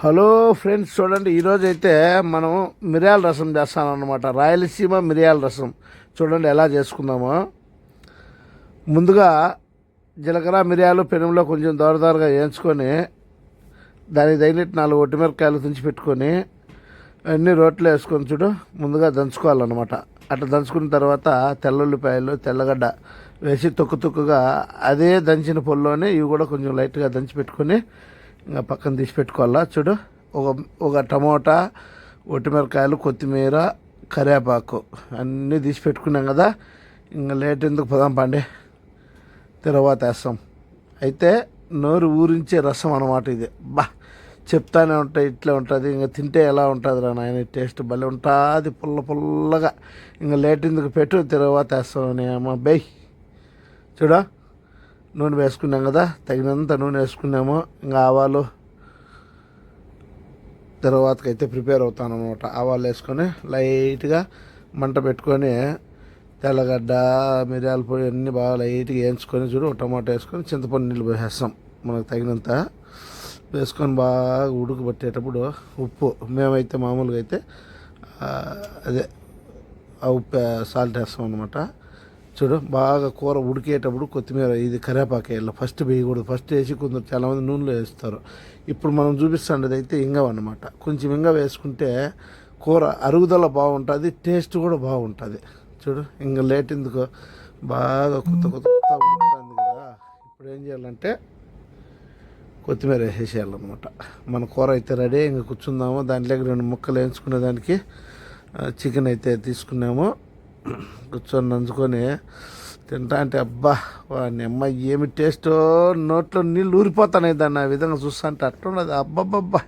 Hello friends, చూడండి ఈరోజు అయితే మనం మిరియాల రసం చేస్తామన్నమాట. రాయలసీమ మిరియాల రసం చూడండి ఎలా చేసుకుందామో. ముందుగా జీలకర్ర మిరియాలు పెనంలో కొంచెం దోరదోరగా వేయించుకొని దానికి తగినట్టు 4 ఒట్టిమిరపకాయలు తుంచి పెట్టుకొని అన్నీ రోట్లో వేసుకొని ముందుగా దంచుకోవాలన్నమాట. అట్లా దంచుకున్న తర్వాత తెల్లుల్లిపాయలు తెల్లగడ్డ వేసి తొక్కుగా అదే దంచిన పొల్లోనే ఇవి కూడా కొంచెం లైట్గా దంచి పెట్టుకొని ఇంకా పక్కన తీసి పెట్టుకోవాలా. ఒక టమోటా, ఒట్టిమిరకాయలు, కొత్తిమీర, కరివేపాకు అన్నీ తీసి పెట్టుకున్నాం కదా. ఇంకా లేట్ ఎందుకు, పోదాం పండి, తర్వాత వేస్తాం. అయితే నోరు ఊరించే రసం అన్నమాట ఇది. చెప్తానే ఉంటాయి, ఇట్లా ఉంటుంది. ఇంకా తింటే ఎలా ఉంటుంది రా నాయన, టేస్ట్ భలే ఉంటుంది, పుల్లగా. ఇంకా లేట్ ఎందుకు, పెట్టు, తర్వాత వేస్తాం. అమ్మ బెయ్ నూనె వేసుకున్నాం కదా, తగినంత నూనె వేసుకున్నాము. ఇంకా ఆవాలు తర్వాతకైతే ప్రిపేర్ అవుతాను అనమాట. ఆవాలు వేసుకొని లైట్గా మంట పెట్టుకొని తెల్లగడ్డ, మిరియాల పొడి అన్నీ బాగా లైట్గా వేయించుకొని ఒక టమాటా వేసుకొని చింతపండు నీళ్ళు వేసేస్తాం మనకు తగినంత వేసుకొని బాగా ఉడకబెట్టేటప్పుడు ఉప్పు, మేమైతే మామూలుగా అయితే అదే ఆ ఉప్పు సాల్ట్ వేస్తాం అనమాట. బాగా కూర ఉడికేటప్పుడు కొత్తిమీర, ఇది కరివేపాకు వేయాలి. ఫస్ట్ వేయకూడదు, ఫస్ట్ వేసి కొందరు చాలామంది నూనెలో వేస్తారు. ఇప్పుడు మనం చూపిస్తుండేది అయితే ఇంగవ అనమాట. కొంచెం ఇంగవ వేసుకుంటే కూర అరుగుదల బాగుంటుంది, టేస్ట్ కూడా బాగుంటుంది. ఇంకా లేట్ ఎందుకు, బాగా కొత్త ఉడుకుతుంది కదా. ఇప్పుడు ఏం చేయాలంటే కొత్తిమీర వేసేసేయాలన్నమాట. మన కూర అయితే రెడీ. ఇంకా కూర్చుందాము. దాంట్లోకి 2 ముక్కలు వేయించుకునే దానికి చికెన్ అయితే తీసుకున్నాము. కూర్చొని నంచుకొని తింటా అంటే అబ్బా వాని అమ్మ ఏమి టేస్టో, నోట్లో నీళ్ళు ఊరిపోతాయి దాన్ని ఆ విధంగా చూస్తా అంటే. అట్లున్నది అబ్బబ్బబ్బా.